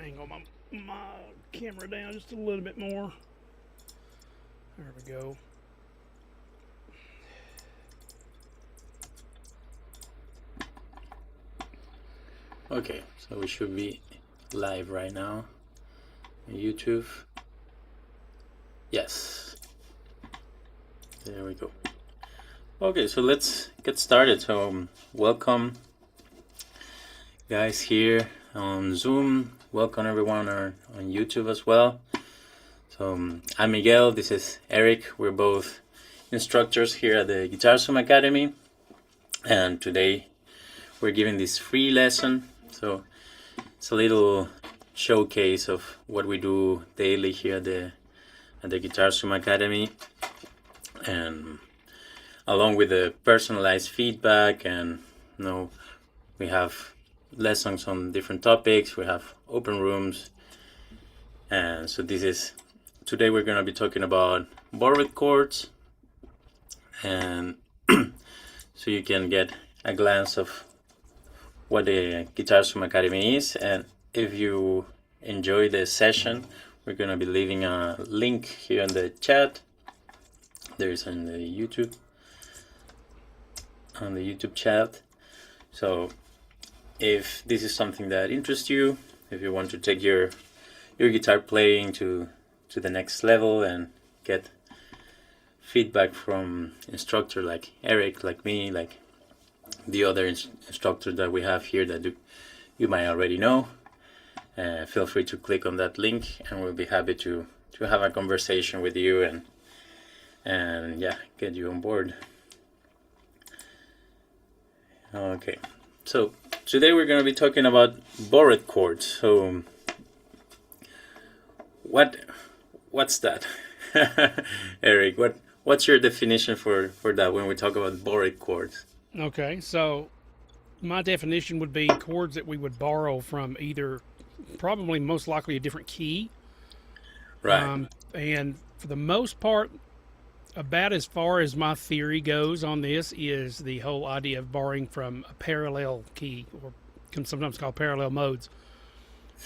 angle my camera down just a little bit more. There we go. Okay, so we should be live right now on YouTube. Yes. There we go. Okay, so let's get started. So welcome guys here on Zoom. Welcome everyone on YouTube as well. So I'm Miguel, this is Eric. We're both instructors here at the GuitarZoom Academy. And today we're giving this free lesson. So it's a little showcase of what we do daily here at the GuitarZoom Academy. And along with the personalized feedback, and we have lessons on different topics, we have open rooms. And so today we're going to be talking about borrowed chords, and so you can get a glance of what the GuitarZoom Academy is. And if you enjoy the session, we're going to be leaving a link here in the chat. There is on the YouTube chat. So if this is something that interests you, if you want to take your guitar playing to the next level and get feedback from instructor like Eric, like me, like the other instructors that we have here that you might already know, feel free to click on that link, and we'll be happy to have a conversation with you and yeah, get you on board. Okay, so today we're going to be talking about borrowed chords. So what's that? Eric, what's your definition for that when we talk about borrowed chords? Okay, so my definition would be chords that we would borrow from either, probably most likely, a different key. Right. And for the most part, about as far as my theory goes on this is the whole idea of borrowing from a parallel key, or sometimes called parallel modes.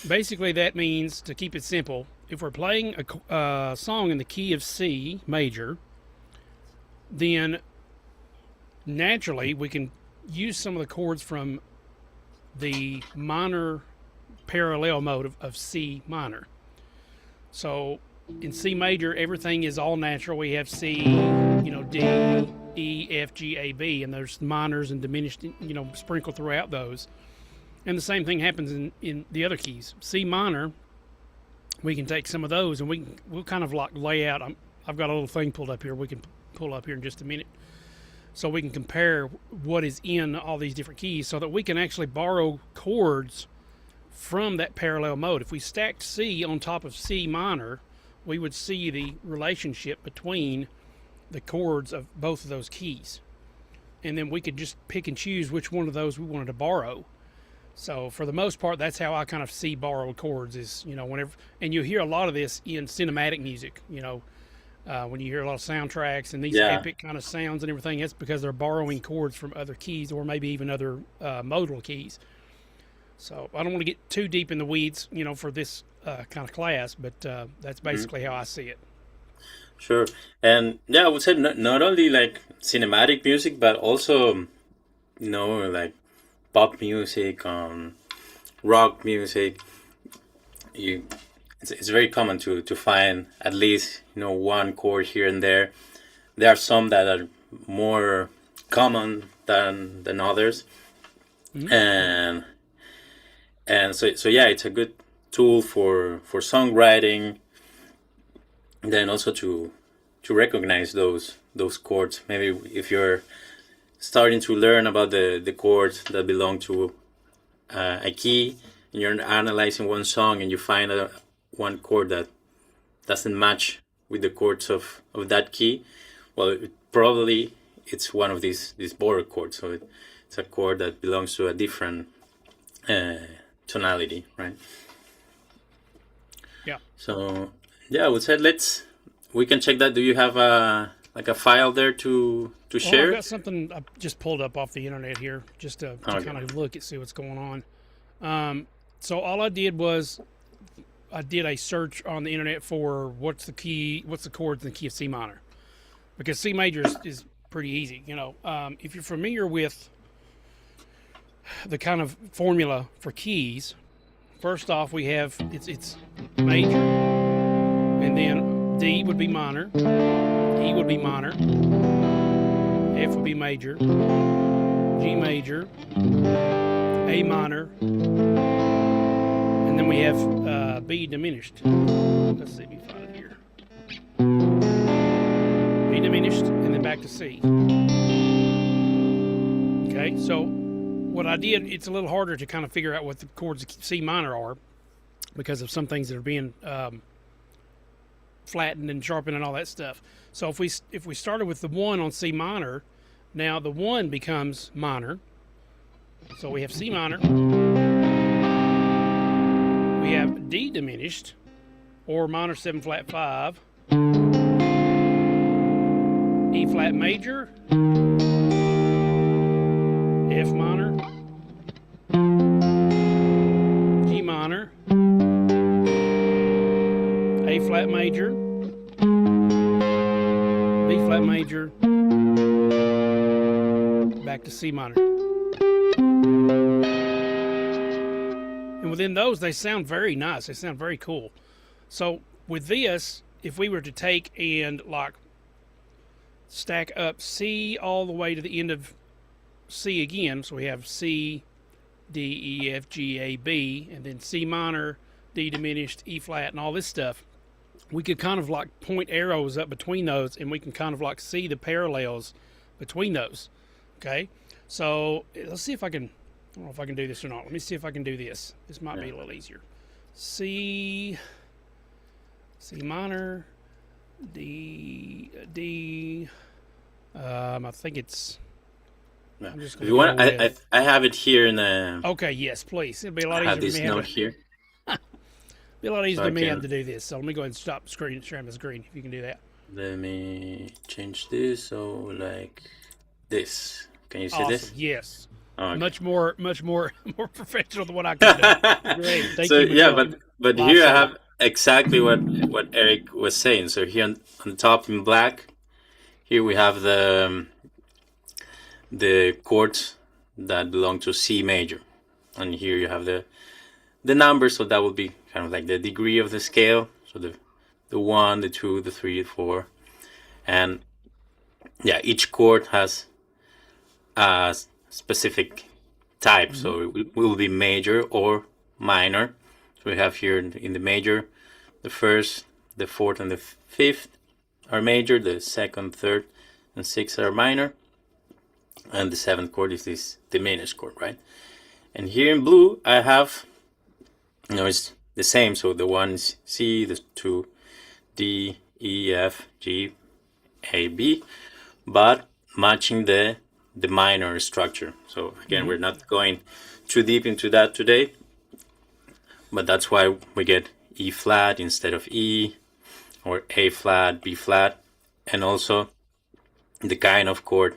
Basically, that means, to keep it simple, if we're playing a song in the key of C major, then naturally we can use some of the chords from the minor parallel mode of C minor. So in C major, everything is all natural. We have C, D, E, F, G, A, B, and there's minors and diminished, sprinkled throughout those. And the same thing happens in the other keys. C minor, we can take some of those and we'll kind of like lay out. I've got a little thing pulled up here. We can pull up here in just a minute, so we can compare what is in all these different keys, so that we can actually borrow chords from that parallel mode. If we stacked C on top of C minor, we would see the relationship between the chords of both of those keys. And then we could just pick and choose which one of those we wanted to borrow. So for the most part, that's how I kind of see borrowed chords is, whenever, and you hear a lot of this in cinematic music, when you hear a lot of soundtracks and these epic kind of sounds and everything, it's because they're borrowing chords from other keys, or maybe even other modal keys. So I don't want to get too deep in the weeds, for this kind of class, but that's basically how I see it. Sure. And yeah, I would say not only like cinematic music, but also, like pop music, rock music. It's very common to find at least one chord here and there. There are some that are more common than others, and so yeah, it's a good tool for songwriting. And then also to recognize those chords. Maybe if you're starting to learn about the chords that belong to a key, and you're analyzing one song and you find one chord that doesn't match with the chords of that key, well, it's one of these borrowed chords. So it's a chord that belongs to a different tonality, right? Yeah. So yeah, I would say we can check that. Do you have a file there to share? I've got something I just pulled up off the internet here, just to kind of look and see what's going on. So all I did was I did a search on the internet for what's the chords in the key of C minor, because C major is pretty easy. If you're familiar with the kind of formula for keys, first off we have it's major, and then D would be minor, E would be minor, F would be major, G major, A minor, and then we have B diminished. Let's see if we find it here. B diminished, and then back to C. Okay, so what I did, it's a little harder to kind of figure out what the chords of C minor are because of some things that are being flattened and sharpened and all that stuff. So if we started with the 1 on C minor, now the 1 becomes minor. So we have C minor. We have D diminished, or minor 7 flat 5, E flat major, F minor, G minor, A flat major, B flat major, back to C minor. And within those, they sound very nice. They sound very cool. So with this, if we were to take and like stack up C all the way to the end of C again, so we have C, D, E, F, G, A, B, and then C minor, D diminished, E flat, and all this stuff, we could kind of like point arrows up between those, and we can kind of like see the parallels between those. Okay, so let's see if I can, I don't know if I can do this or not. Let me see if I can do this. This might be a little easier. C minor, D, I think it's, Yeah. I'm just If gonna you want, go with- I have it here in the. Okay, yes, please. It'd be a I lot have easier this for me. note here. Be a lot easier So I for me can- having to do this. So let me go ahead and stop sharing the screen if you can do that. Let me change this so like this. Can you see Awesome. this? Yes. Oh, okay. Much more more professional than what I can do. Great. Thank So you, yeah, Michelle. but Live here I solo. have exactly what Eric was saying. So here on the top in black, here we have the chords that belong to C major, and here you have the numbers. So that would be kind of like the degree of the scale. So the 1, the 2, the 3, the 4, and yeah, each chord has a specific type. So it will be major or minor. So we have here in the major, the 1st, the 4th, and the 5th are major. The 2nd, 3rd, and 6th are minor. And the 7th chord is this diminished chord, right? And here in blue, I have, it's the same. So the 1 is C, the 2, D, E, F, G, A, B, but matching the minor structure. So again, we're not going too deep into that today, but that's why we get E flat instead of E, or A flat, B flat, and also the kind of chord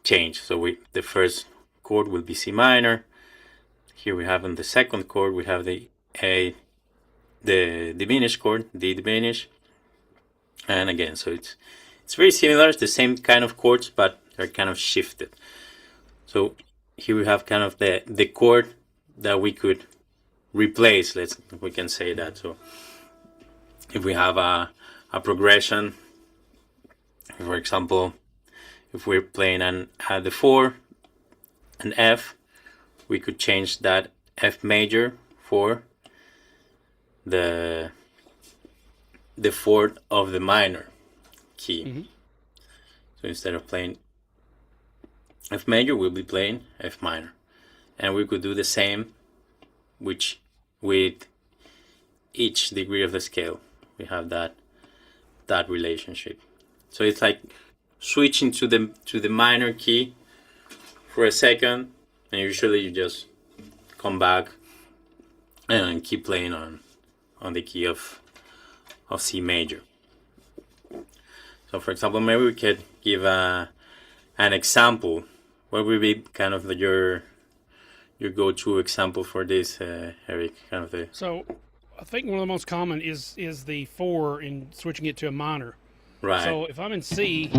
change. So the first chord will be C minor. Here we have in the second chord, we have the diminished chord, D diminished, and again, so it's very similar. It's the same kind of chords, but they're kind of shifted. So here we have kind of the chord that we could replace. We can say that. So if we have a progression, for example, if we're playing the 4, an F, we could change that F major for the 4th of the minor key. So instead of playing F major, we'll be playing F minor. And we could do the same with each degree of the scale. We have that relationship. So it's like switching to the minor key for a second, and usually you just come back and keep playing on the key of C major. So for example, maybe we could give an example. What would be kind of your go-to example for this, Eric? So I think one of the most common is the 4 in switching it to a minor. Right. So if I'm in C,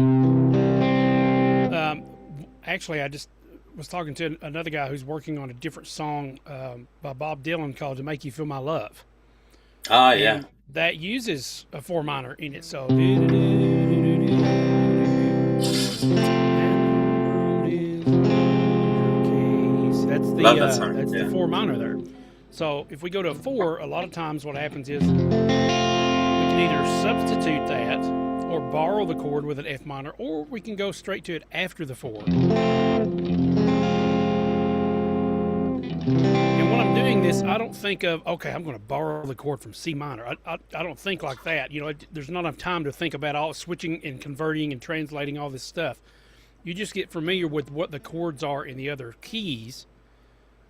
actually I just was talking to another guy who's working on a different song by Bob Dylan called "To Make You Feel My Love." Ah, yeah. And that uses a 4 minor in it. So Love that song. that's Yeah. the 4 minor there. So if we go to a 4, a lot of times what happens is we can either substitute that or borrow the chord with an F minor, or we can go straight to it after the 4. And when I'm doing this, I don't think of, okay, I'm going to borrow the chord from C minor. I don't think like that. You know, there's not enough time to think about all switching and converting and translating all this stuff. You just get familiar with what the chords are in the other keys,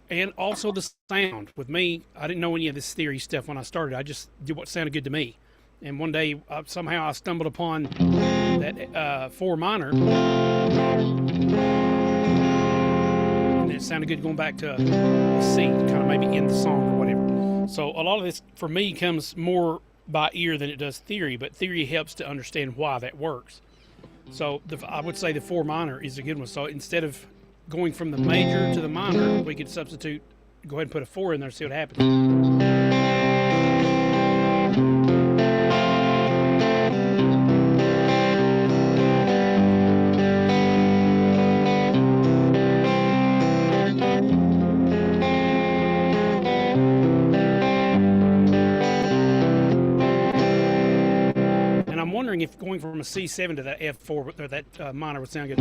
and also the sound. With me, I didn't know any of this theory stuff when I started. I just did what sounded good to me. And one day, somehow I stumbled upon that 4 minor, and it sounded good going back to a C, kind of maybe in the song or whatever. So a lot of this, for me, comes more by ear than it does theory, but theory helps to understand why that works. So I would say the 4 minor is a good one. So instead of going from the major to the minor, we could substitute, go ahead and put a 4 in there and see what happens. And I'm wondering if going from a C7 to that F4 or that minor would sound good.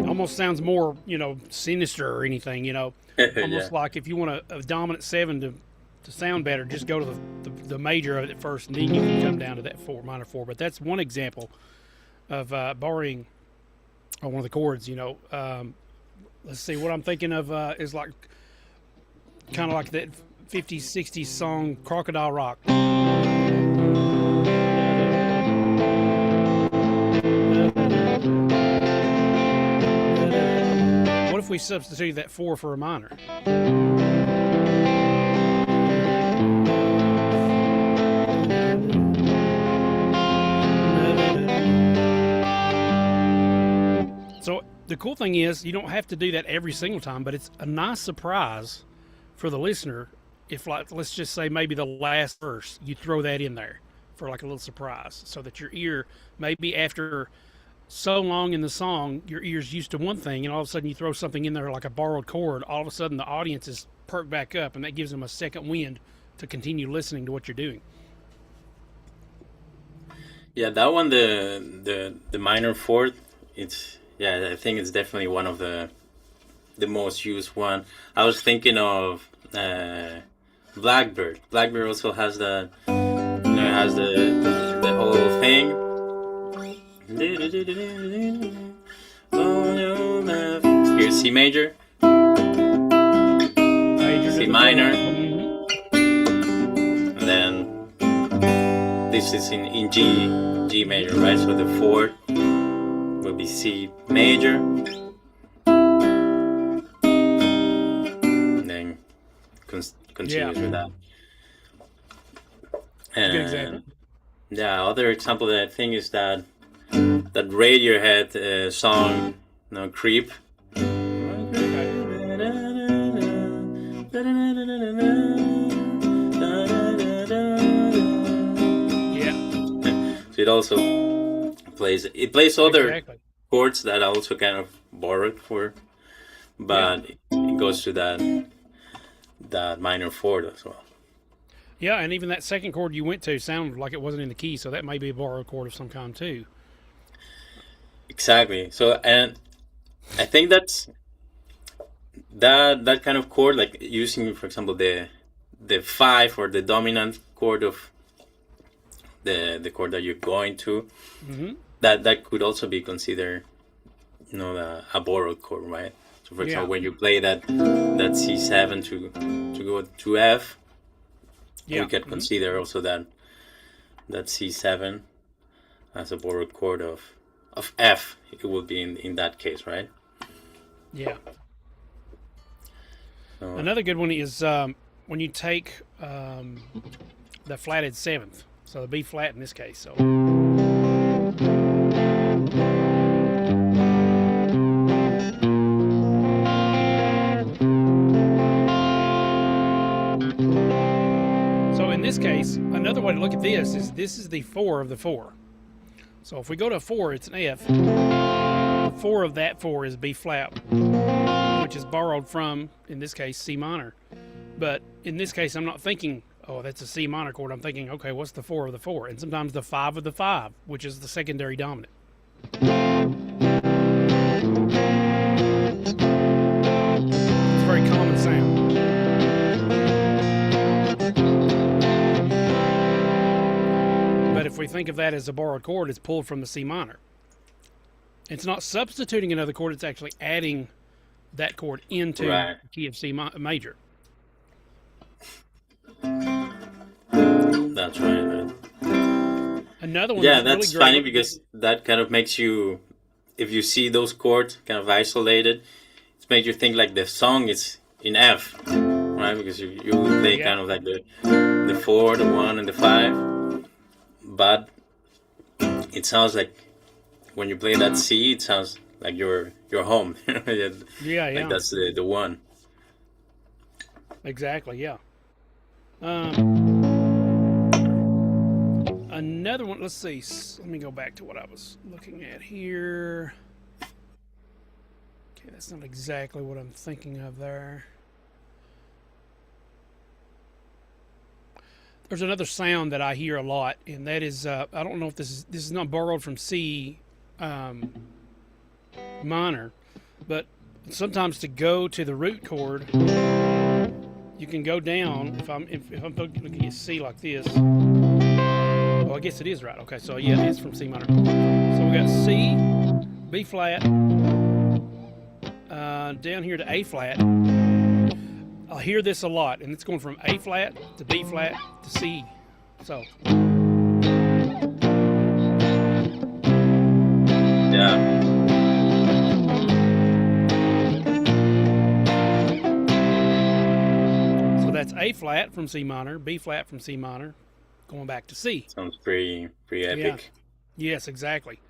Almost sounds more, sinister or anything, almost like if you want a dominant 7 to sound better, just go to the major of it first, and then you can come down to that minor 4. But that's one example of borrowing one of the chords. Let's see, what I'm thinking of is like kind of like that 50s, 60s song Crocodile Rock. What if we substitute that 4 for a minor? So the cool thing is you don't have to do that every single time, but it's a nice surprise for the listener if, like, let's just say maybe the last verse, you throw that in there for like a little surprise, so that your ear, maybe after so long in the song, your ear's used to one thing, and all of a sudden you throw something in there like a borrowed chord, all of a sudden the audience is perked back up, and that gives them a second wind to continue listening to what you're doing. Yeah, that one, the minor 4th, I think it's definitely one of the most used one. I was thinking of Blackbird. Blackbird also has the whole thing. Here's C major, C minor, and then this is in G major, right? So the 4th will be C major, and then continues with that. And good example. Yeah, other example that I think is that Radiohead song, Creep. Yeah. So it also plays other Exactly. chords that I also kind of borrowed for, but it goes to that minor 4th as well. Yeah, and even that second chord you went to sounded like it wasn't in the key, so that may be a borrowed chord of some kind too. Exactly. So, and I think that's that kind of chord, like using, for example, the 5 or the dominant chord of the chord that you're going to. Mm-hmm. That could also be considered, a borrowed chord, right? So, for example, when you play that C7 to go to F, we could consider also that C7 as a borrowed chord of F. It would be in that case, right? Yeah. So, Another good one is when you take the flatted seventh, so the B flat in this case. So. So in this case, another way to look at this is the 4 of the 4. So if we go to a 4, it's an F. The 4 of that 4 is B flat, which is borrowed from, in this case, C minor. But in this case, I'm not thinking, oh, that's a C minor chord. I'm thinking, okay, what's the 4 of the 4? And sometimes the 5 of the 5, which is the secondary dominant. It's a very common sound. But if we think of that as a borrowed chord, it's pulled from the C minor. It's not substituting another chord, it's actually adding that chord into the key of C major. That's right. Another one. Yeah, that's that's really funny great. because that kind of makes you, if you see those chords kind of isolated, it makes you think like the song is in F, right? Because you would play kind of like the 4, the 1, and the 5, but it sounds like when you play that C, it sounds like you're home. Yeah. Like that's the 1. Exactly. Yeah. Another one. Let's see. Let me go back to what I was looking at here. Okay, that's not exactly what I'm thinking of there. There's another sound that I hear a lot, and that is I don't know if this is not borrowed from C minor, but sometimes to go to the root chord, you can go down. If I'm looking at C like this. Well, I guess it is right. Okay, so yeah, it is from C minor. So we got C, B flat, down here to A flat. I'll hear this a lot, and it's going from A flat to B flat to C. So. Yeah. So that's A flat from C minor, B flat from C minor, going back to C. Sounds pretty epic. Yeah. Yes, exactly.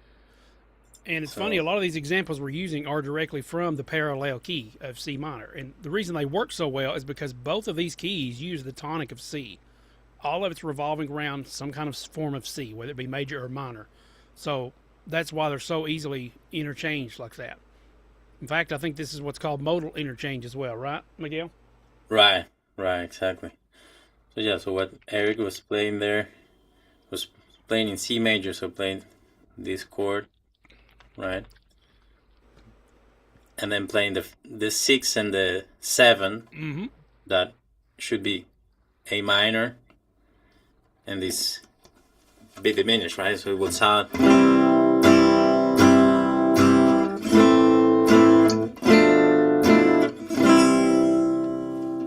And it's funny, a lot of these examples we're using are directly from the parallel key of C minor. And the reason they work so well is because both of these keys use the tonic of C. All of it's revolving around some kind of form of C, whether it be major or minor. So that's why they're so easily interchanged like that. In fact, I think this is what's called modal interchange as well, right, Miguel? Right, exactly. So yeah, so what Eric was playing there was playing in C major, so playing this chord, right? And then playing the 6 and the 7, that should be A minor, and this B diminished, right? So it will sound.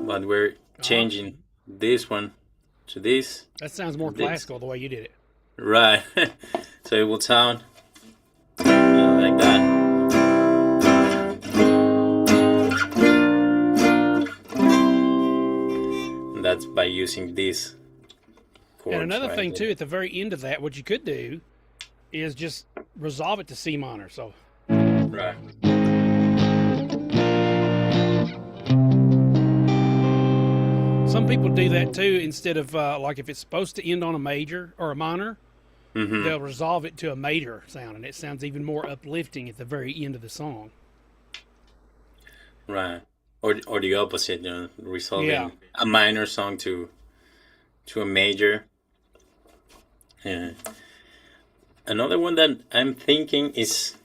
But we're changing this one to this. That sounds more classical the way you did it. Right. So it will sound like that. And that's by using these chords. And another right thing there. too, at the very end of that, what you could do is just resolve it to C minor. So. Right. Some people do that too. Instead of like if it's supposed to end on a major or a minor, they'll resolve it to a major sound, and it sounds even more uplifting at the very end of the song. Right. Or the opposite, resolving a minor song to a major. Yeah. Another one that I'm thinking is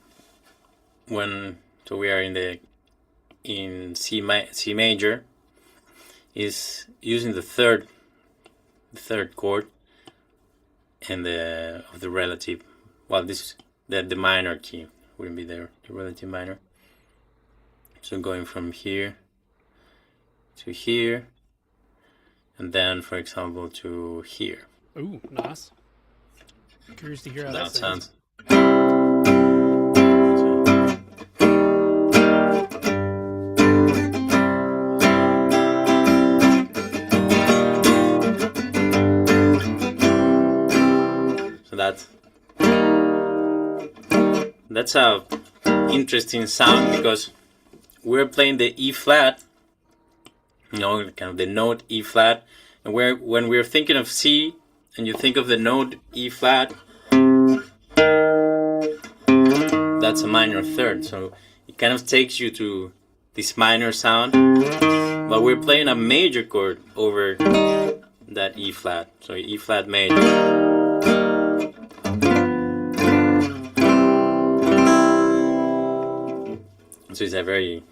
so we are in C major, is using the third chord and the relative. Well, this the minor key wouldn't be there, the relative minor. So going from here to here, and then, for example, to here. Ooh, nice. Curious to hear how that sounds. that's a interesting sound because we're playing the E flat, you know, kind of the note E flat, and when we're thinking of C and you think of the note E flat, that's a minor third, so it kind of takes you to this minor sound, but we're playing a major chord over that E flat, so E flat major. So it's a very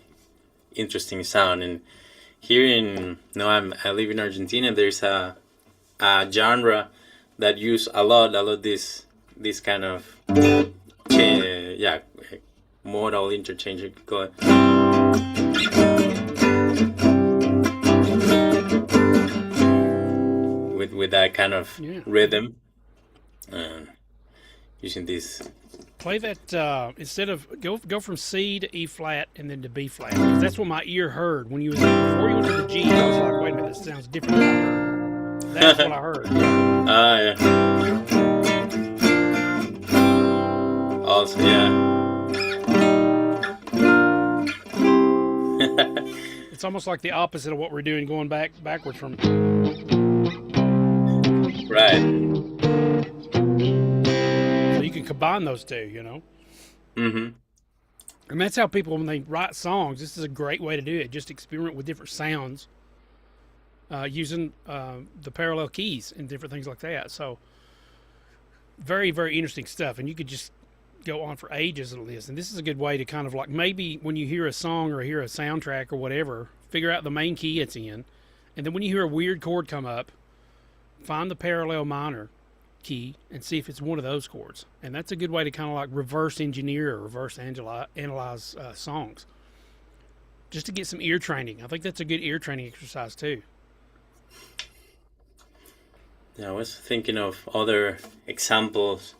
interesting sound. And here I live in Argentina. There's a genre that use a lot this kind of modal interchange, you could call it. With that kind of rhythm, using this. Play that instead of go from C to E flat and then to B flat, because that's what my ear heard when before you went to the G. I was like, wait a minute, this sounds different than I heard. That's what I heard. Yeah. Also, yeah. It's almost like the opposite of what we're doing, going backwards from. Right. So you can combine those two, you know. Mm-hmm. And that's how people, when they write songs, this is a great way to do it. Just experiment with different sounds, using the parallel keys and different things like that. So very, very interesting stuff. And you could just go on for ages on this. And this is a good way to kind of like, maybe when you hear a song or hear a soundtrack or whatever, figure out the main key it's in. And then when you hear a weird chord come up, find the parallel minor key and see if it's one of those chords. And that's a good way to kind of like reverse engineer or reverse analyze songs, just to get some ear training. I think that's a good ear training exercise too. Yeah, I was thinking of other examples.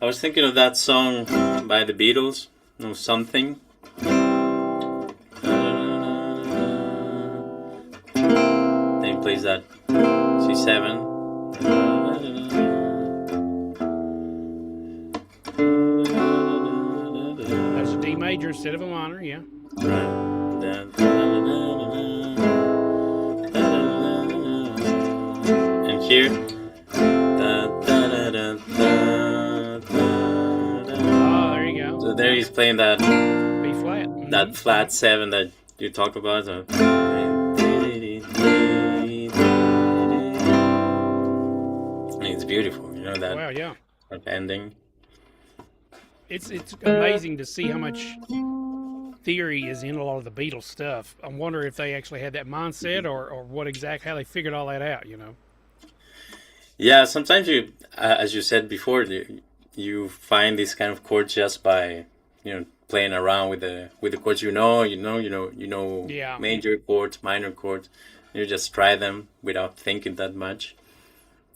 I was thinking of that song by the Beatles, you know, Something. Then he plays that C7. That's a D major instead of a minor, yeah. And here. Oh, there you go. So there he's playing that B flat. Mm-hmm. That flat 7 that you talk about. So. It's beautiful, you know, that wow, yeah. ending. It's amazing to see how much theory is in a lot of the Beatles stuff. I wonder if they actually had that mindset or how they figured all that out, you know. Yeah, sometimes you, as you said before, you find this kind of chords just by, you know, playing around with the chords. You know, Yeah. major chords, minor chords. You just try them without thinking that much.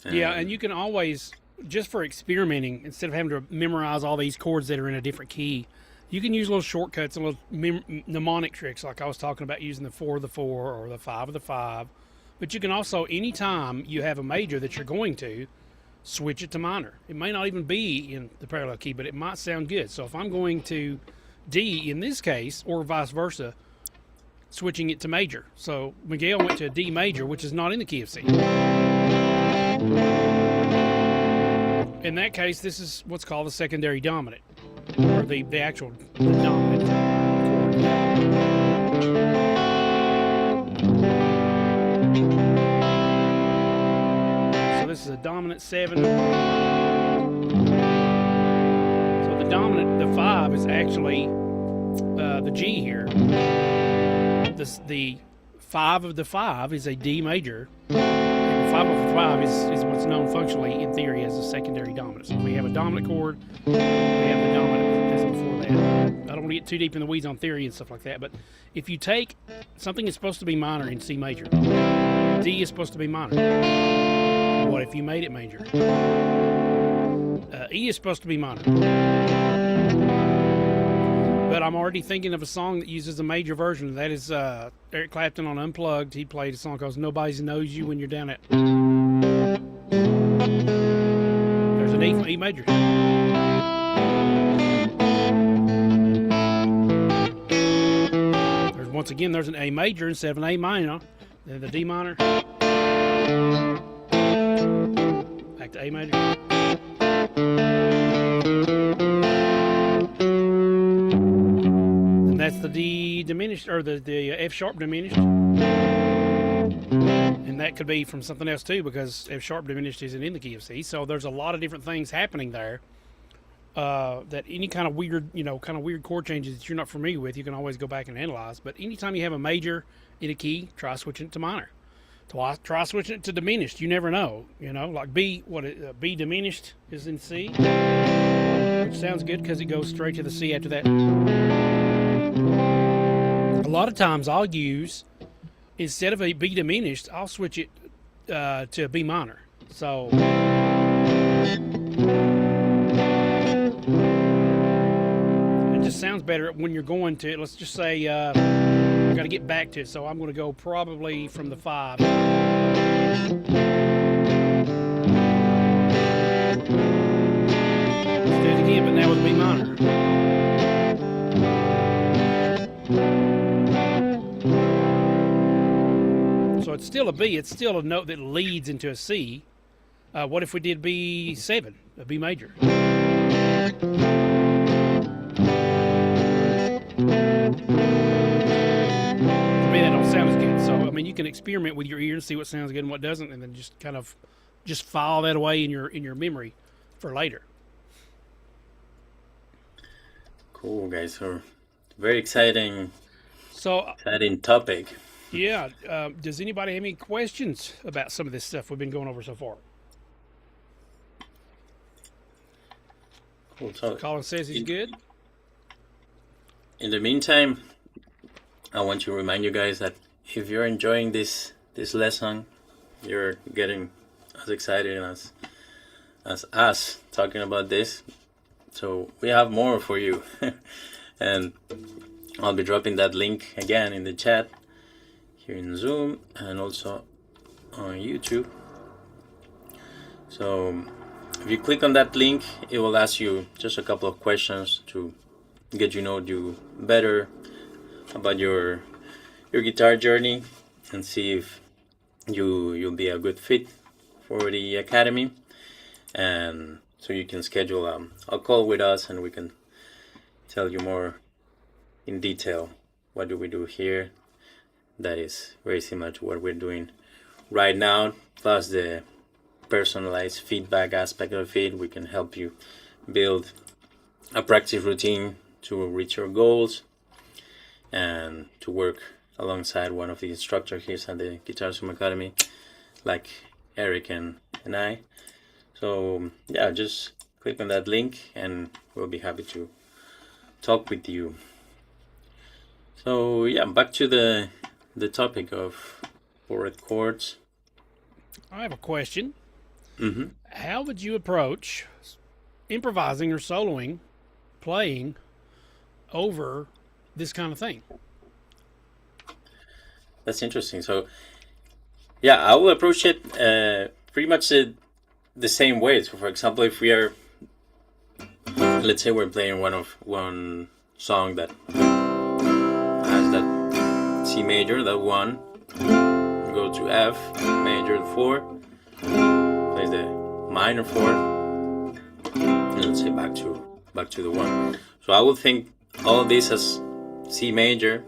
Yeah, and you can always, just for experimenting, instead of having to memorize all these chords that are in a different key, you can use little shortcuts and little mnemonic tricks, like I was talking about using the 4 of the 4 or the 5 of the 5. But you can also, anytime you have a major that you're going to, switch it to minor. It may not even be in the parallel key, but it might sound good. So if I'm going to D in this case, or vice versa, switching it to major. So Miguel went to a D major, which is not in the key of C. In that case, this is what's called the secondary dominant, or the actual dominant chord. So this is a dominant 7. So the dominant, the 5, is actually the G here. The 5 of the 5 is a D major. 5 of 5 is what's known functionally in theory as a secondary dominant. So if we have a dominant chord, we have the dominant that's before that. I don't want to get too deep in the weeds on theory and stuff like that, but if you take something that's supposed to be minor in C major, D is supposed to be minor. What if you made it major? E is supposed to be minor. But I'm already thinking of a song that uses a major version. That is Eric Clapton on Unplugged. He played a song called Nobody Knows You When You're Down at. There's an E major. notes. Again, there's an A major instead of an A minor. Then the D minor. Back to A major. And that's the D diminished, or the F sharp diminished. And that could be from something else too, because F sharp diminished isn't in the key of C. So there's a lot of different things happening there. That any kind of weird, weird chord changes that you're not familiar with, you can always go back and analyze. But anytime you have a major in a key, try switching it to minor. Try switching it to diminished. You never know. Like B diminished is in C, which sounds good because it goes straight to the C after that. A lot of times I'll use, instead of a B diminished, I'll switch it to a B minor. So it just sounds better when you're going to, let's just say, got to get back to it. So I'm going to go probably from the 5. Let's do it again, but now with a B minor. So it's still a B. It's still a note that leads into a C. What if we did B7, a B major? To me, that don't sound as good. So, I mean, you can experiment with your ear and see what sounds good and what doesn't, and then just kind of file that away in your memory for later. Cool, guys. So very exciting topic. Yeah. Does anybody have any questions about some of this stuff we've been going over so far? Cool. So Colin says he's good. In the meantime, I want to remind you guys that if you're enjoying this lesson, you're getting as excited as us talking about this. So we have more for you. And I'll be dropping that link again in the chat here in Zoom and also on YouTube. So if you click on that link, it will ask you just a couple of questions to get you know you better about your guitar journey and see if you'll be a good fit for the academy. And so you can schedule a call with us and we can tell you more in detail what do we do here that is very similar to what we're doing right now, plus the personalized feedback aspect of it. We can help you build a practice routine to reach your goals and to work alongside one of the instructors here at the GuitarZoom Academy, like Eric and I. So yeah, just click on that link and we'll be happy to talk with you. So yeah, back to the topic of borrowed chords. I have a question. Mm-hmm. How would you approach improvising or soloing, playing over this kind of thing? That's interesting. So yeah, I will approach it pretty much the same way. So for example, if we are, let's say we're playing one song that has that C major, that 1, go to F major, 4, plays the minor 4, and let's say back to the 1. So I would think all of this as C major,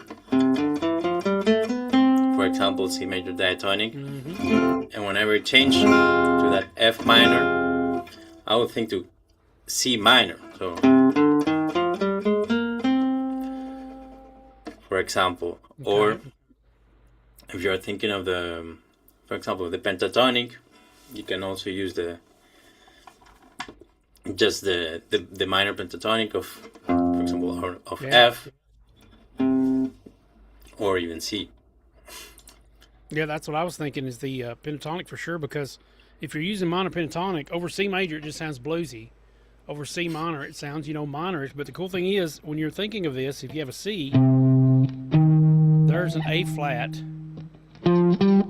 for example, C major diatonic, and whenever it change to that F minor, I would think to C minor. So for example, okay. Or if you're thinking of for example, the pentatonic, you can also use the minor pentatonic of, for example, of F, or even C. Yeah, that's what I was thinking, is the pentatonic for sure, because if you're using minor pentatonic, over C major it just sounds bluesy. Over C minor it sounds, minorish. But the cool thing is, when you're thinking of this, if you have a C, there's an A flat,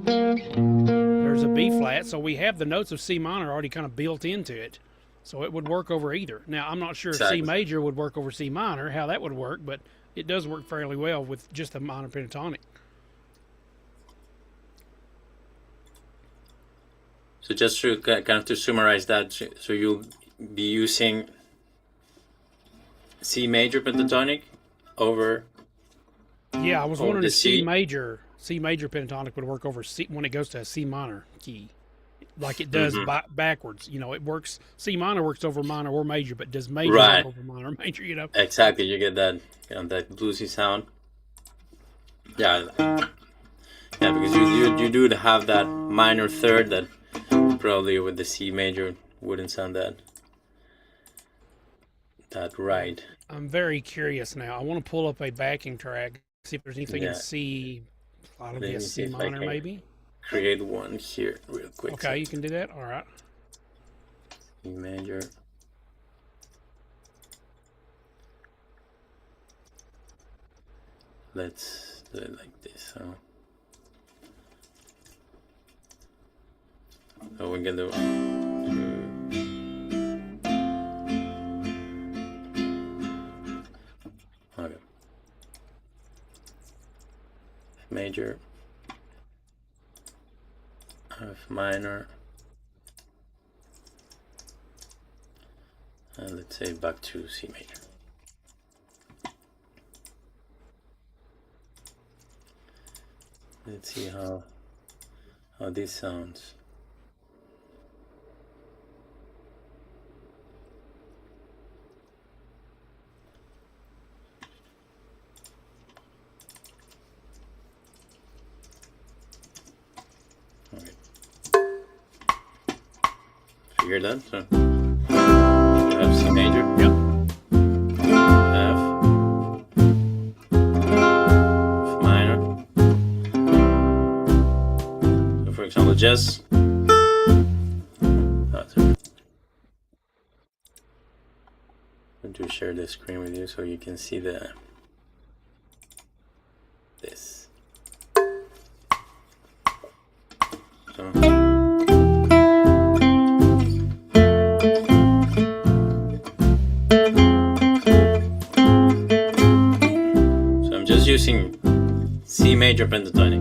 there's a B flat, so we have the notes of C minor already kind of built into it. So it would work over either. Now, I'm not sure if C major would work over C minor, how that would work, but it does work fairly well with just a minor pentatonic. So just to kind of to summarize that, so you'll be using C major pentatonic over. Yeah, I was over wondering the if C. C major pentatonic would work over C when it goes to a C minor key, like it does backwards. You know, it works. C minor works over minor or major, but does major Right. work over minor or major? You know, Exactly, you get that that bluesy sound. Yeah, yeah, because you do have that minor third that probably with the C major wouldn't sound that right. I'm very curious now. I want to pull up a backing track, see if there's anything in Yeah. C. That'll Let be a me see C if I minor, can maybe. create one here real quick. Okay, you can do that. All right. C major. Let's do it like this. So we can do. Okay. Major, F minor, and let's say back to C major. Let's see how this sounds. Okay. Figure that. So we have C major. Yep. F minor. So for example, just I'm going to share the screen with you so you can see this. So I'm just using C major pentatonic.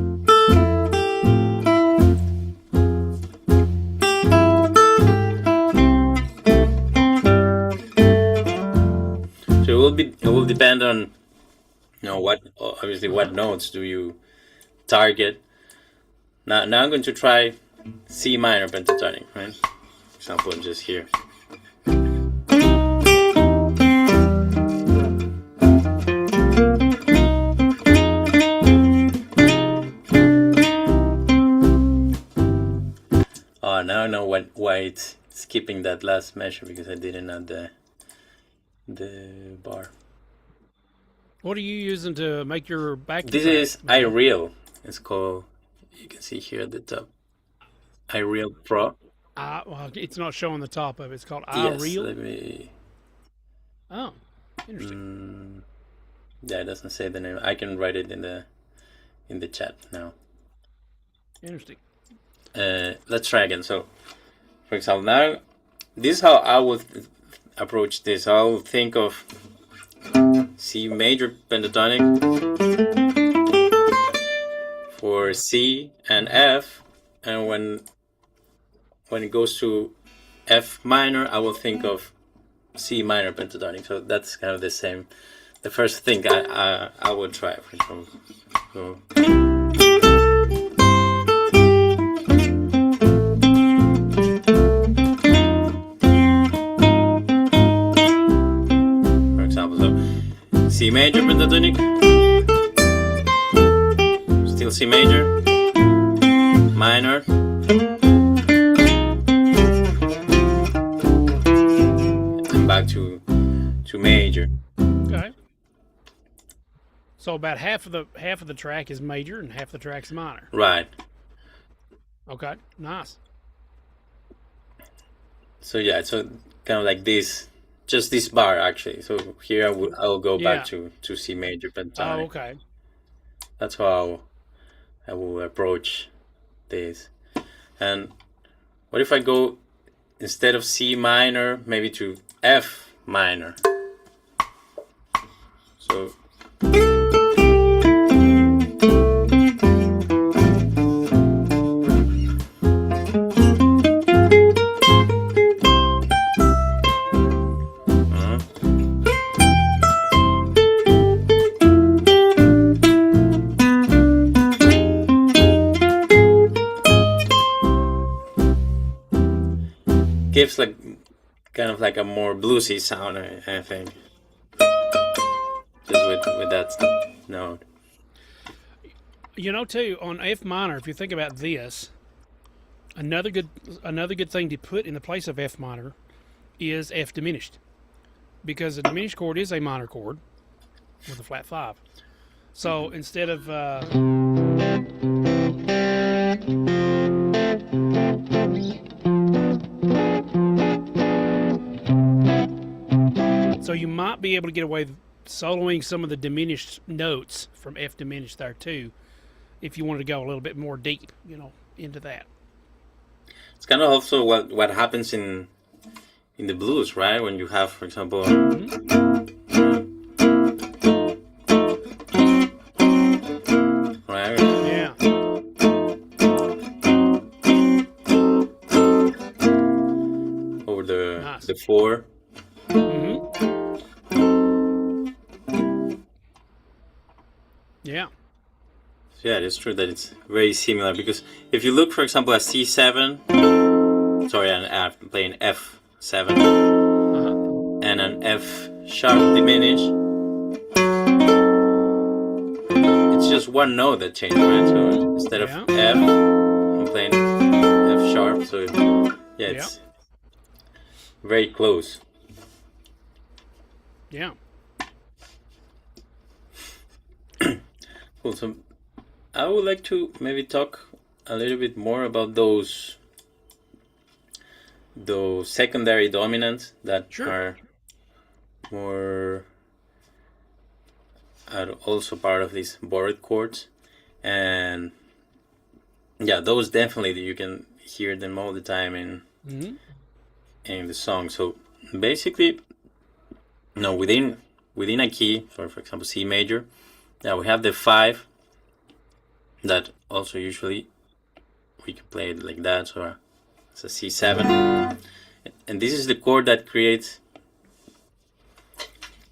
So it will depend on what obviously what notes do you target. Now I'm going to try C minor pentatonic, right? For example, I'm just here. Oh, now I know why it's skipping that last measure, because I didn't add the bar. What are you using to make your backing This track? is iReal. It's called, you can see here at the top, iReal Pro. Well, it's not showing the top of it. It's called Yes, iReal. let me. Oh, interesting. Yeah, it doesn't say the name. I can write it in the chat now. Interesting. Let's try again. So, for example, now this is how I would approach this. I'll think of C major pentatonic for C and F, and when it goes to F minor, I will think of C minor pentatonic. So that's kind of the same. The first thing I would try, for example. So. C major pentatonic, still C major, minor, and back to major. Okay. So about half of the track is major and half the track's minor. Right. Okay. Nice. So yeah, so kind of like this. Just this bar, actually. So here I will go back to C major pentatonic. Oh, okay. That's how I will approach this. And what if I go, instead of C minor, maybe to F minor? So. gives like kind of like a more bluesy sound, I think. Just with that note. You know, too, on F minor, if you think about this, another good thing to put in the place of F minor is F diminished, because a diminished chord is a minor chord with a flat 5. So instead of so you might be able to get away with soloing some of the diminished notes from F diminished there too, if you wanted to go a little bit more deep, into that. It's kind of also what happens in the blues, right? When you have, for example, right? Yeah. Over the Nice. the 4. Yeah. So yeah, it's true that it's very similar, because if you look, for example, at C7, sorry, I'm playing F7 and an F sharp diminish, it's just one note that changes, right? So instead of F, I'm playing F sharp. So yeah, it's very close. Yeah. Cool. So I would like to maybe talk a little bit more about those secondary dominants that are more are also part of these borrowed chords, and yeah, those definitely you can hear them all the time in the song. So basically, within a key, for example, C major, we have the 5 that also usually we can play it like that, so it's a C7, and this is the chord that creates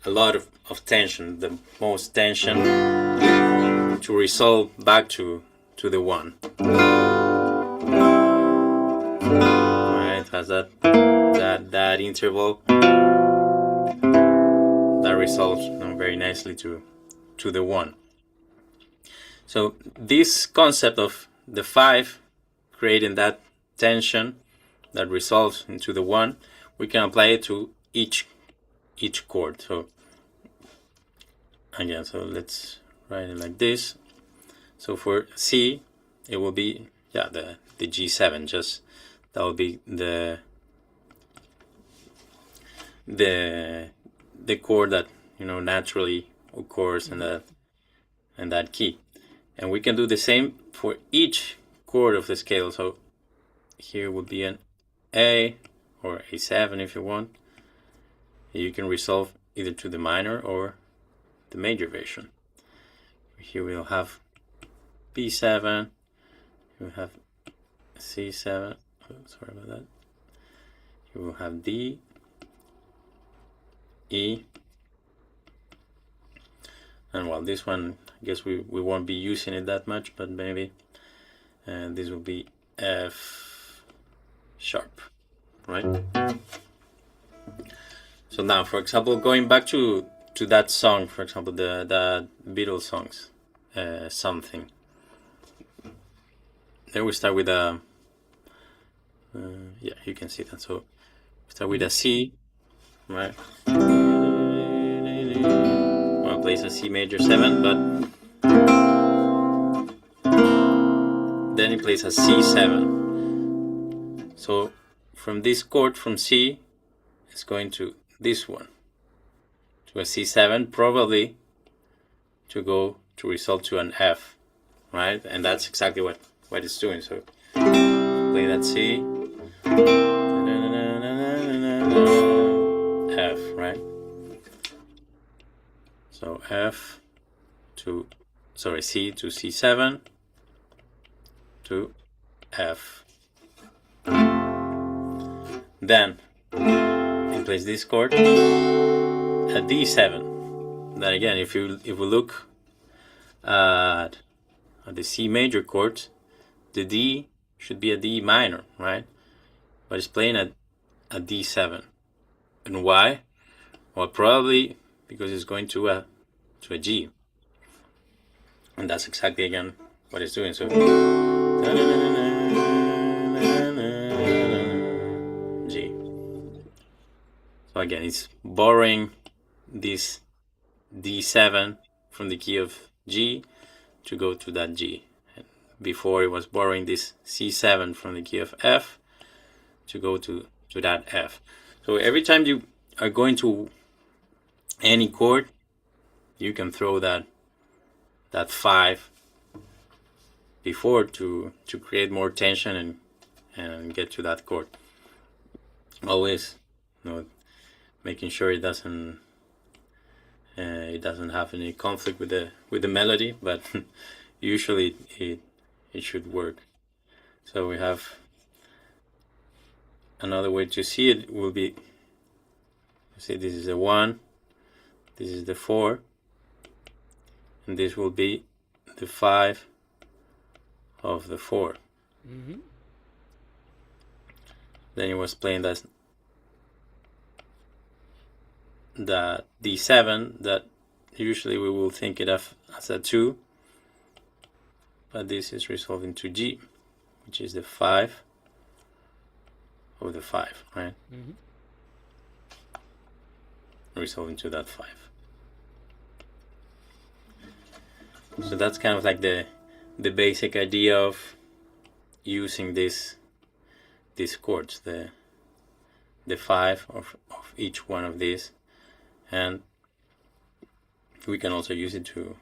a lot of tension, the most tension, to resolve back to the 1. Right, it has that interval that resolves very nicely to the 1. So this concept of the 5 creating that tension that resolves into the 1, we can apply it to each chord. So again, so let's write it like this. So for C, it will be the G7. Just that will be the chord that naturally occurs in that key. And we can do the same for each chord of the scale. So here would be an A or A7 if you want. You can resolve either to the minor or the major version. Here we'll have B7, we'll have C7, sorry about that. Here we'll have D, E, and well, this one, I guess we won't be using it that much, but maybe this will be F sharp, right? So now, for example, going back to that song, for example, the Beatles songs, Something. There we start with a, you can see that. So start with a C, right? Well, plays a C major 7, but then it plays a C7. So from this chord, from C, it's going to this one, to a C7, probably to go to resolve to an F, right? And that's exactly what it's doing. So play that C, F, right? So F to, sorry, C to C7 to F. Then it plays this chord, a D7. Then again, if we look at the C major chords, the D should be a D minor, right? But it's playing a a D7. And why? Well, probably because it's going to a G. And that's exactly, again, what it's doing. So G. So again, it's borrowing this D7 from the key of G to go to that G. Before it was borrowing this C7 from the key of F to go to that F. So every time you are going to any chord, you can throw that 5 before to create more tension and get to that chord. Always, making sure it doesn't have any conflict with the melody, but usually it should work. So we have another way to see it will be, see, this is the 1, this is the 4, and this will be the 5 of the 4. Mm-hmm. Then it was playing that D7 that usually we will think it of as a 2, but this is resolving to G, which is the 5 of the 5, right? Mm-hmm. Resolving to that 5. So that's kind of like the basic idea of using these chords, the 5 of each one of these, and we can also use it to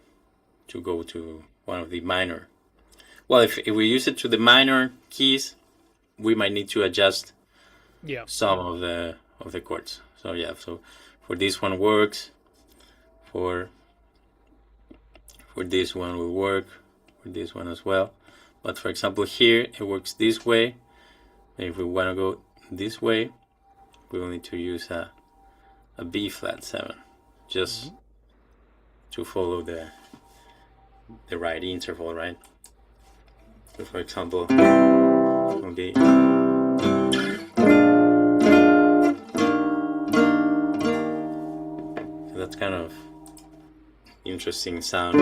go to one of the minor. Well, if we use it to the minor keys, we might need to adjust some of the chords. So yeah, so for this one works, for this one will work, for this one as well. But for example here it works this way. And if we want to go this way, we will need to use a B flat 7 just to follow the right interval, right? So for example, okay, so that's kind of interesting sound.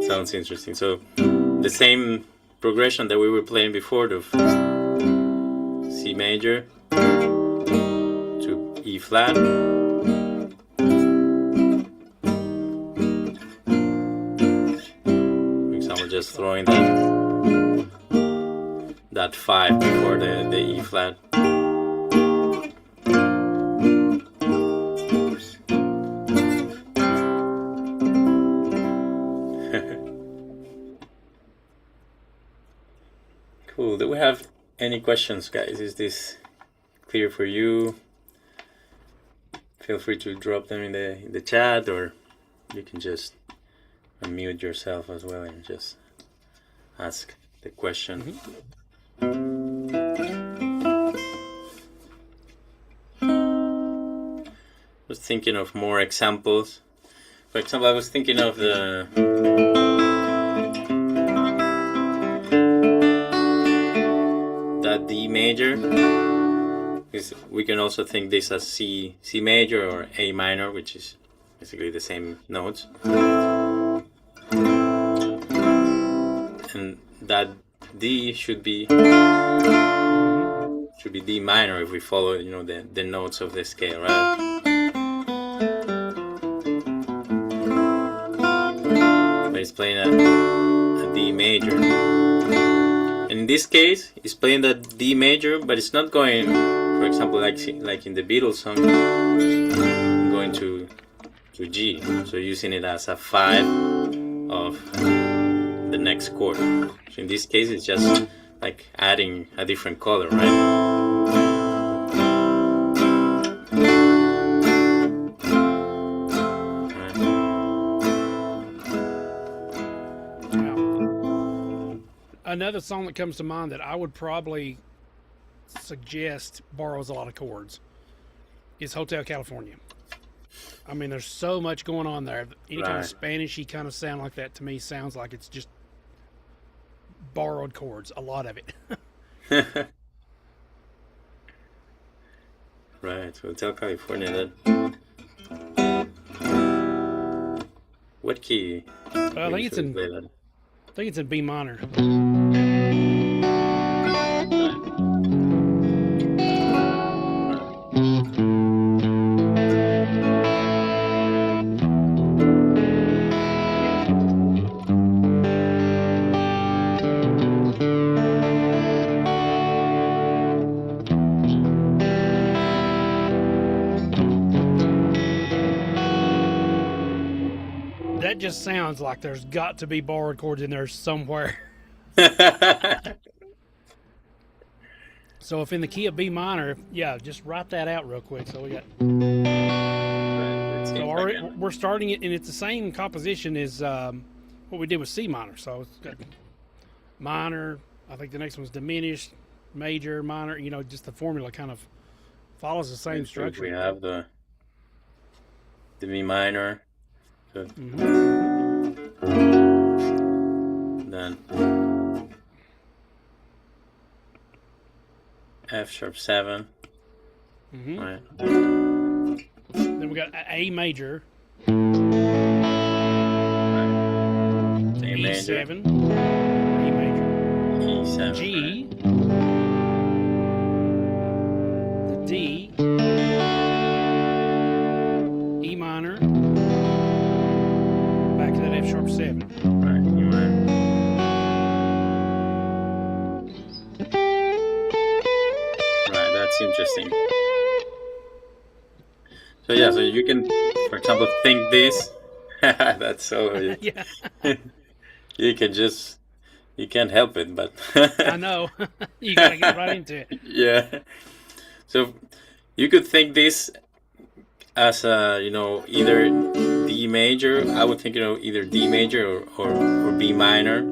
Sounds interesting. So the same progression that we were playing before, of C major to E flat, for example, just throwing that 5 before the E flat. Cool. Do we have any questions, guys? Is this clear for you? Feel free to drop them in the chat, or you can just unmute yourself as well and just ask the question. I was thinking of more examples. For example, I was thinking of that D major. We can also think this as C major or A minor, which is basically the same notes. And that D should be D minor if we follow, the notes of the scale, right? But it's playing a D major. And in this case, it's playing that D major, but it's not going, for example, like in the Beatles song, going to G. So using it as a 5 of the next chord. So in this case, it's just like adding a different color, right? Another song that comes to mind that I would probably suggest borrows a lot of chords is Hotel California. I mean, there's so much going on there. Any kind of Right. Spanishy kind of sound like that to me sounds like it's just borrowed chords. A lot of it. Right. Hotel California. What key I we think it's usually in. play that? I think it's in B minor. That just sounds like there's got to be borrowed chords in there somewhere. So if in the key of B minor, yeah, just write that out real quick. So we got. Let's see So if I already can. we're starting it, and it's the same composition as what we did with C minor. So it's got minor. I think the next one's diminished, major, minor. You know, just the formula kind of follows the same Let's see if we structure. have the B minor. Good. Then F sharp 7. Right. Then we got A major, A E major, 7, E major, E7. G, the D, E minor, back to that F sharp 7. Right. E minor. Right. That's interesting. So yeah. So you can, for example, think this. That's so. Yeah, You can just. You can't help it, but. I know. You gotta get right into it. Yeah. So you could think this as either D major. I would think either D major or B minor,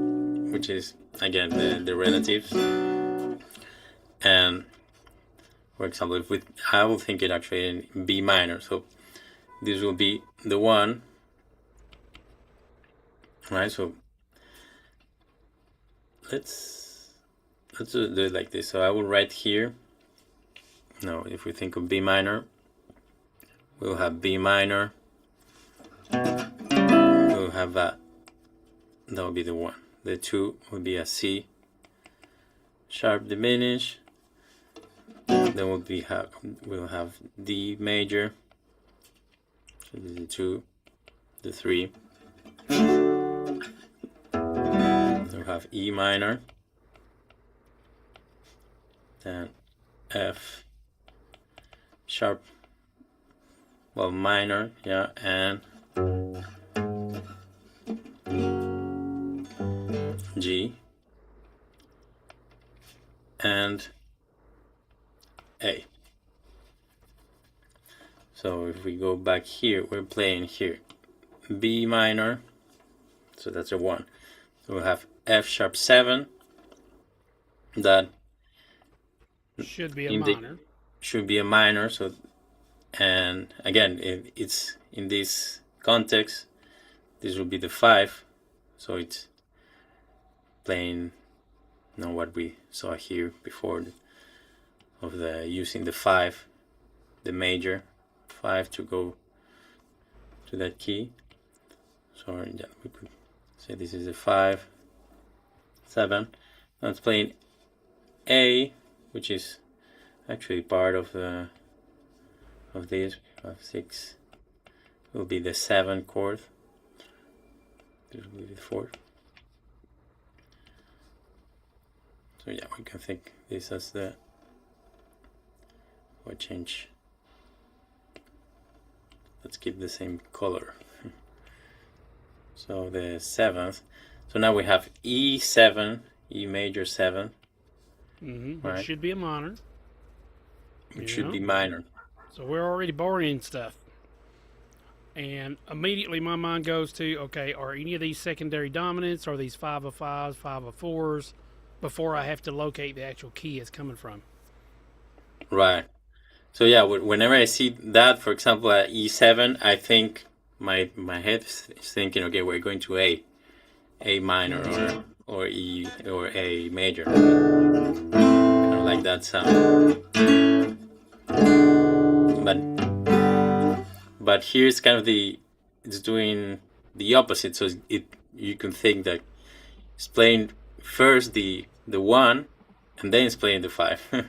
which is again the relatives. And for example, I will think it actually in B minor. So this will be the one, right? So let's do it like this. So I will write here. No, if we think of B minor, we'll have B minor. We'll have that. That will be the one. The 2 will be a C sharp diminish. Then we'll have D major. So this is the 2, the 3. We'll have E minor. Then F sharp, well, minor, yeah, and G and A. So if we go back here, we're playing here B minor, so that's a 1. So we'll have F sharp 7, that Should be a minor. should be a minor. So, and again, it's in this context, this will be the 5. So it's playing, what we saw here before of the using the 5, the major 5 to go to that key. So yeah, we could say this is a 5, 7. Now it's playing A, which is actually part of this. 6 will be the 7 chord. This will be the 4. So yeah, we can think this as the, or change. Let's keep the same color. So the 7th. So now we have E7, E major 7. Which Right. should be a minor. It should be minor. So we're already borrowing stuff. And immediately my mind goes to, okay, are any of these secondary dominants? Are these 5 of 5s, 5 of 4s? Before I have to locate the actual key it's coming from. Right. So yeah, whenever I see that, for example, at E7, I think my head is thinking, okay, we're going to A minor or E or A major, kind of like that sound. But here's kind of it's doing the opposite. So you can think that it's playing first the 1, and then it's playing the 5.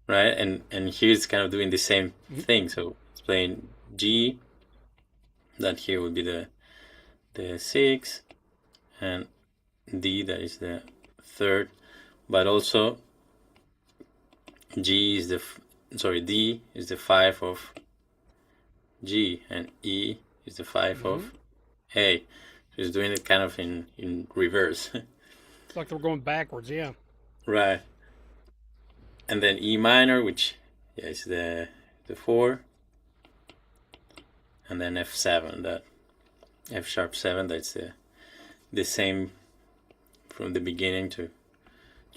Right, and here it's kind of doing the same thing. So it's playing G, that here would be the 6, and D, that is the 3rd, but also D is the 5 of G, and E is the 5 of A. So it's doing it kind of in reverse. It's like they're going backwards, yeah. Right. And then E minor, which is the 4, and then F7, that F sharp 7, that's the same from the beginning to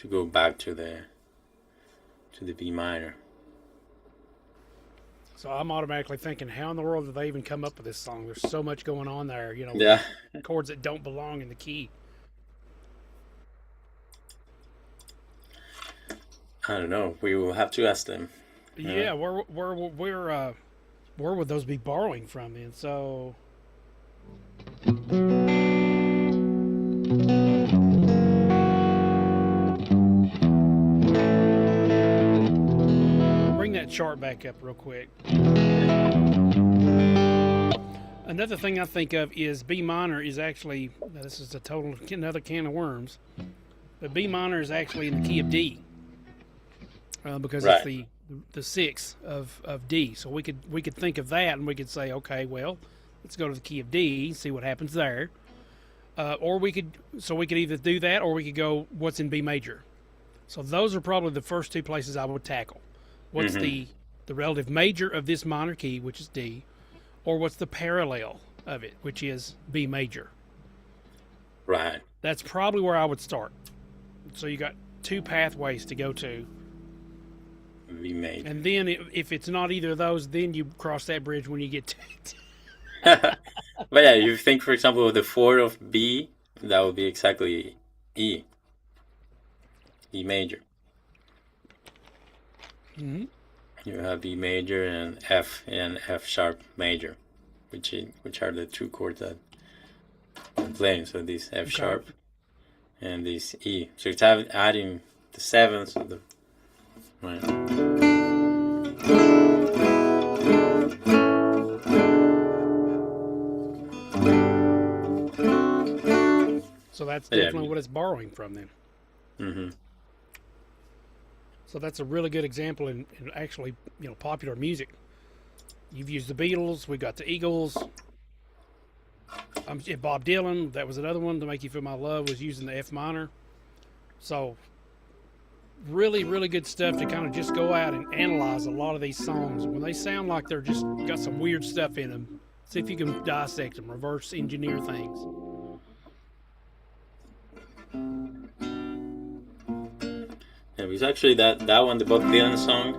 go back to the B minor. So I'm automatically thinking, how in the world did they even come up with this song? There's so much going on there, Yeah. chords that don't belong in the key. I don't know. We will have to ask them. Yeah, where would those be borrowing from then? So bring that chart back up real quick. Another thing I think of is B minor is actually, this is another can of worms, but B minor is actually in the key of D. Because right. it's the 6 of D. So we could think of that, and we could say, okay, well, let's go to the key of D, see what happens there. Or we could either do that, or we could go what's in B major. So those are probably the first two places I would tackle. What's the relative major of this minor key, which is D, or what's the parallel of it, which is B major. Right. That's probably where I would start. So you got two pathways to go to. B major. And then if it's not either of those, then you cross that bridge when you get to it. But yeah, you think, for example, of the 4 of B, that would be exactly E major. You have B major and F sharp major, which are the two chords that I'm playing. So this F sharp and this E. So it's adding the 7th of the right. So that's definitely what it's borrowing from then. So that's a really good example in actually, popular music. You've used the Beatles. We've got the Eagles. Bob Dylan, that was another one. To Make You Feel My Love was using the F minor. So really, really good stuff to kind of just go out and analyze a lot of these songs. When they sound like they're just got some weird stuff in them, see if you can dissect them, reverse engineer things. Yeah, it was actually that one, the Bob Dylan song.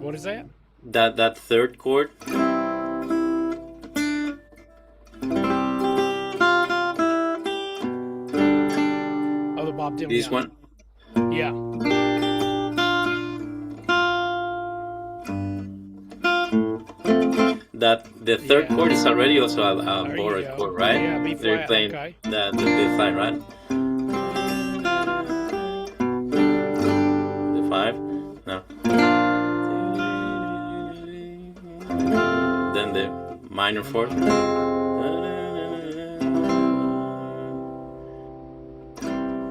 What is that? That 3rd chord. Oh, the Bob Dylan. This one. Yeah. That the 3rd chord is already also a borrowed chord, right? Yeah, B flat. They're playing the B flat, right? The 5? No. Then the minor 4th.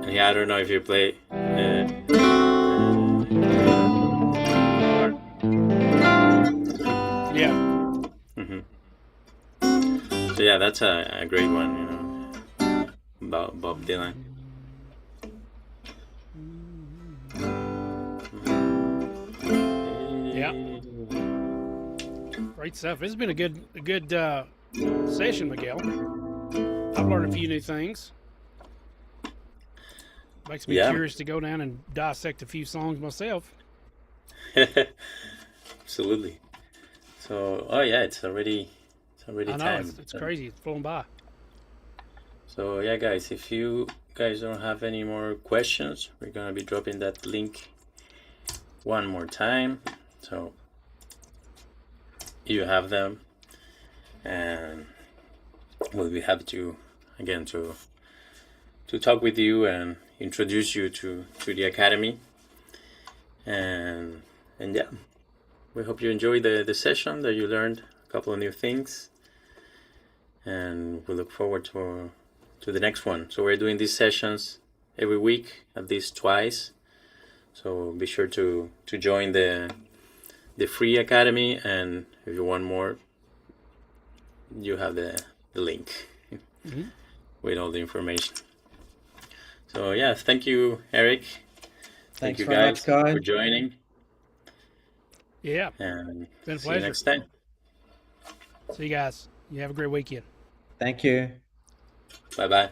Yeah, I don't know if you play. Yeah. So yeah, that's a great one, about Bob Dylan. Yeah. Great stuff. It's been a good session, Miguel. I've learned a few new things. Makes me Yeah, curious to go down and dissect a few songs myself. absolutely. So, oh yeah, it's already I know time. it's crazy. It's flown by. So yeah, guys, if you guys don't have any more questions, we're gonna be dropping that link one more time. So you have them, and we'll be happy to again to talk with you and introduce you to the academy. And yeah, we hope you enjoyed the session, that you learned a couple of new things, and we look forward to the next one. So we're doing these sessions every week, at least twice. So be sure to join the free academy, and if you want more, you have the link with all the information. So yeah, thank you, Eric. Thank Thanks you very much, Guy. for joining, Yeah, and been a see you pleasure. next time. See you guys. You have a great weekend. Thank you. Bye bye.